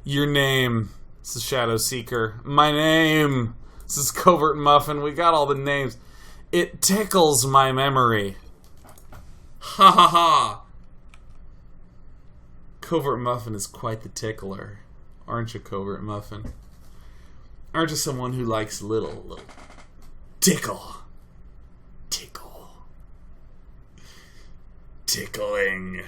Your name. This is Shadow Seeker. My name. This is Covert Muffin. We got all the names. It tickles my memory. Ha ha ha. Covert Muffin is quite the tickler. Aren't you, Covert Muffin? Aren't you someone who likes little tickle? Tickle. Tickling.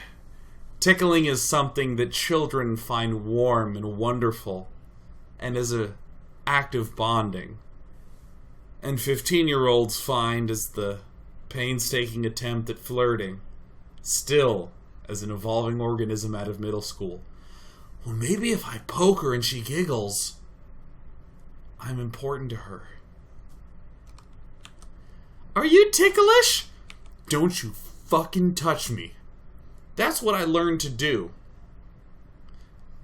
Tickling is something that children find warm and wonderful, and as an act of bonding. And 15-year-olds find as the painstaking attempt at flirting, still as an evolving organism out of middle school. Well, maybe if I poke her and she giggles, I'm important to her. Are you ticklish? Don't you fucking touch me. That's what I learned to do.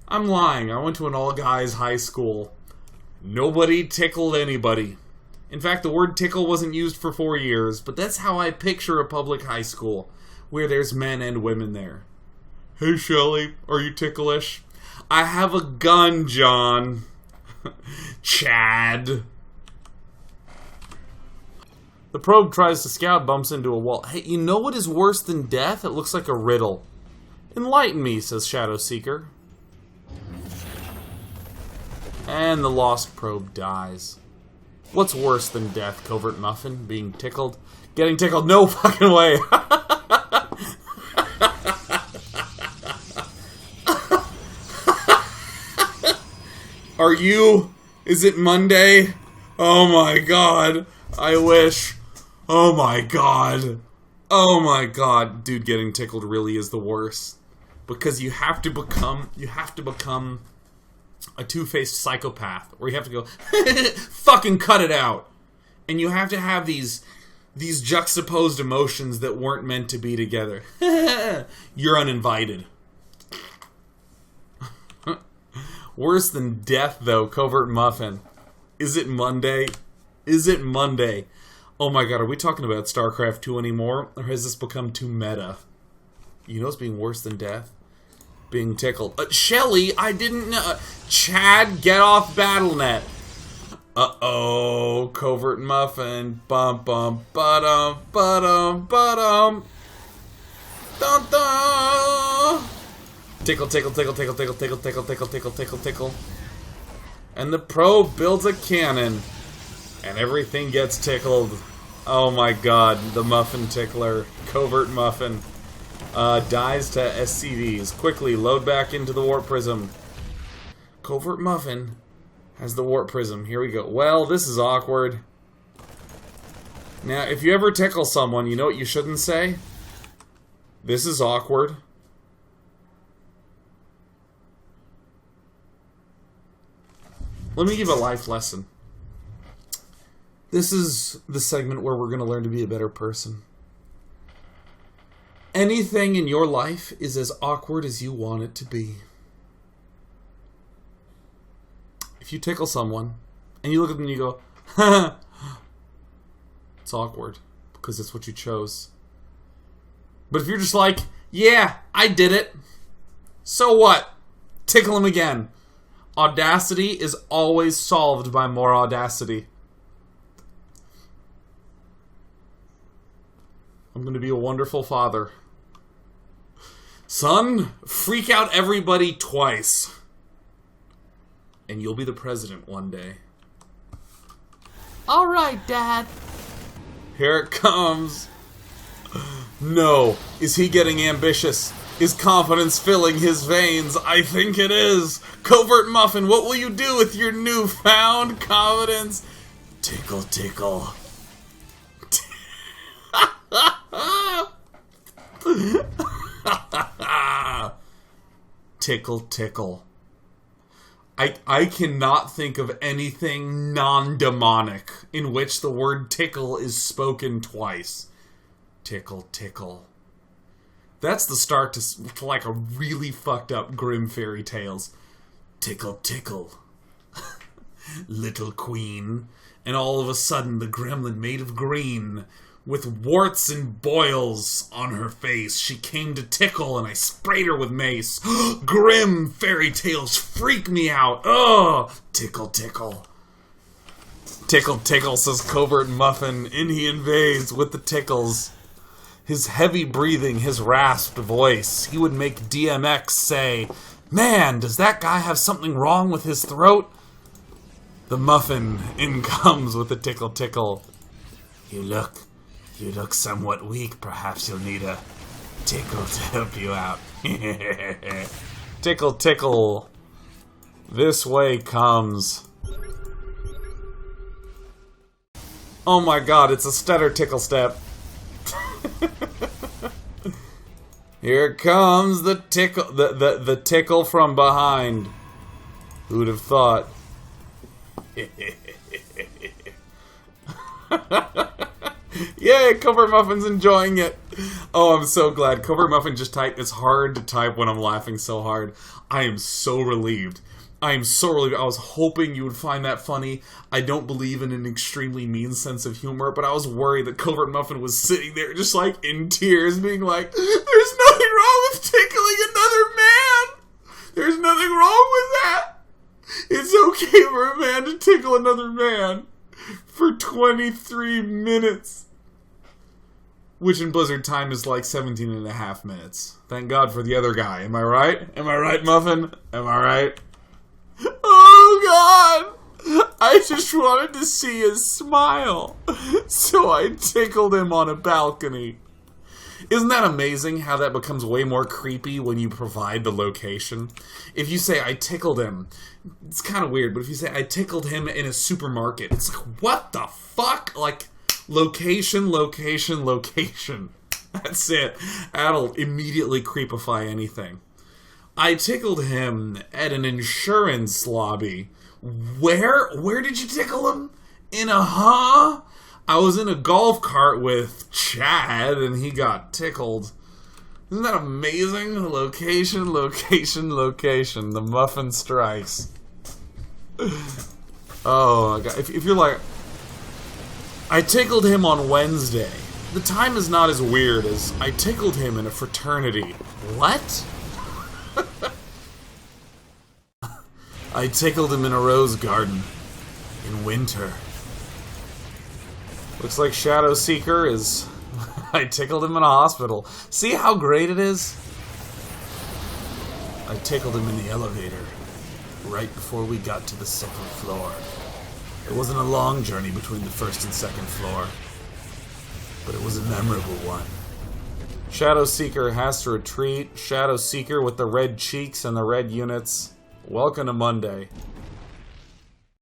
I'm lying. I went to an all-guys high school. Nobody tickled anybody. In fact, the word tickle wasn't used for 4 years, but that's how I picture a public high school, where there's men and women there. Hey, Shelly, are you ticklish? I have a gun, John. Chad. The probe tries to scout, bumps into a wall. Hey, you know what is worse than death? It looks like a riddle. Enlighten me, says Shadow Seeker. And the lost probe dies. What's worse than death, Covert Muffin? Being tickled? Getting tickled? No fucking way! Are you? Is it Monday? Oh my god. I wish. Oh my god. Oh my god. Dude, getting tickled really is the worst. Because you have to become a two-faced psychopath. Where you have to go, fucking cut it out. And you have to have these juxtaposed emotions that weren't meant to be together. You're uninvited. Worse than death, though, Covert Muffin. Is it Monday? Is it Monday? Oh my god, are we talking about StarCraft 2 anymore? Or has this become too meta? You know what's being worse than death? Being tickled. Shelly, I didn't know. Chad, get off BattleNet. Uh-oh, Covert Muffin. Bum bum ba-dum ba-dum ba-dum. Dun dun. Tickle, tickle, tickle, tickle, tickle, tickle, tickle, tickle, tickle, tickle, tickle. And the probe builds a cannon. And everything gets tickled. Oh my god, the Muffin Tickler. Covert Muffin. Dies to SCVs. Quickly, load back into the Warp Prism. Covert Muffin has the Warp Prism. Here we go. Well, this is awkward. Now, if you ever tickle someone, you know what you shouldn't say? This is awkward. Let me give a life lesson. This is the segment where we're going to learn to be a better person. Anything in your life is as awkward as you want it to be. If you tickle someone, and you look at them and you go, ha, it's awkward, because it's what you chose. But if you're just like, yeah, I did it, so what? Tickle him again. Audacity is always solved by more audacity. I'm going to be a wonderful father. Son, freak out everybody twice. And you'll be the president one day. Alright, Dad. Here it comes. No. Is he getting ambitious? Is confidence filling his veins? I think it is. Covert Muffin, what will you do with your newfound confidence? Tickle, tickle. Tickle, tickle. I cannot think of anything non-demonic in which the word tickle is spoken twice. Tickle, tickle. That's the start to like a really fucked up grim fairy tales. Tickle, tickle. Little queen. And all of a sudden the gremlin made of green With warts and boils on her face, she came to Tickle, and I sprayed her with mace. Grim fairy tales freak me out. Ugh! Tickle Tickle. Tickle Tickle, says Covert Muffin. In he invades with the tickles. His heavy breathing, his rasped voice. He would make DMX say, "Man, does that guy have something wrong with his throat?" The Muffin in comes with the Tickle Tickle. You look somewhat weak. Perhaps you'll need a tickle to help you out. Tickle Tickle. This way comes. Oh my god, it's a stutter tickle step. Here comes the tickle, the tickle from behind. Who'd have thought? Yay, Covert Muffin's enjoying it. Oh, I'm so glad. Covert Muffin just typed. It's hard to type when I'm laughing so hard. I am so relieved. I am so relieved. I was hoping you would find that funny. I don't believe in an extremely mean sense of humor, but I was worried that Covert Muffin was sitting there just like in tears, being like, there's nothing wrong with tickling another man. There's nothing wrong with that. It's okay for a man to tickle another man for 23 minutes. Which in Blizzard time is like 17 and a half minutes. Thank God for the other guy. Am I right? Am I right, Muffin? Am I right? Oh God! I just wanted to see his smile. So I tickled him on a balcony. Isn't that amazing how that becomes way more creepy when you provide the location? If you say, I tickled him, it's kind of weird, but if you say, I tickled him in a supermarket, it's like, what the fuck? Like, location, location, location. That's it. That'll immediately creepify anything. I tickled him at an insurance lobby. Where did you tickle him? In a I was in a golf cart with Chad, and he got tickled. Isn't that amazing? Location, location, location. The Muffin strikes. Oh, God. If you're like... I tickled him on Wednesday. The time is not as weird as I tickled him in a fraternity. What? I tickled him in a rose garden. In winter. Looks like Shadow Seeker is... I tickled him in a hospital. See how great it is? I tickled him in the elevator. Right before we got to the second floor. It wasn't a long journey between the first and second floor. But it was a memorable one. Shadow Seeker has to retreat. Shadow Seeker with the red cheeks and the red units. Welcome to Monday.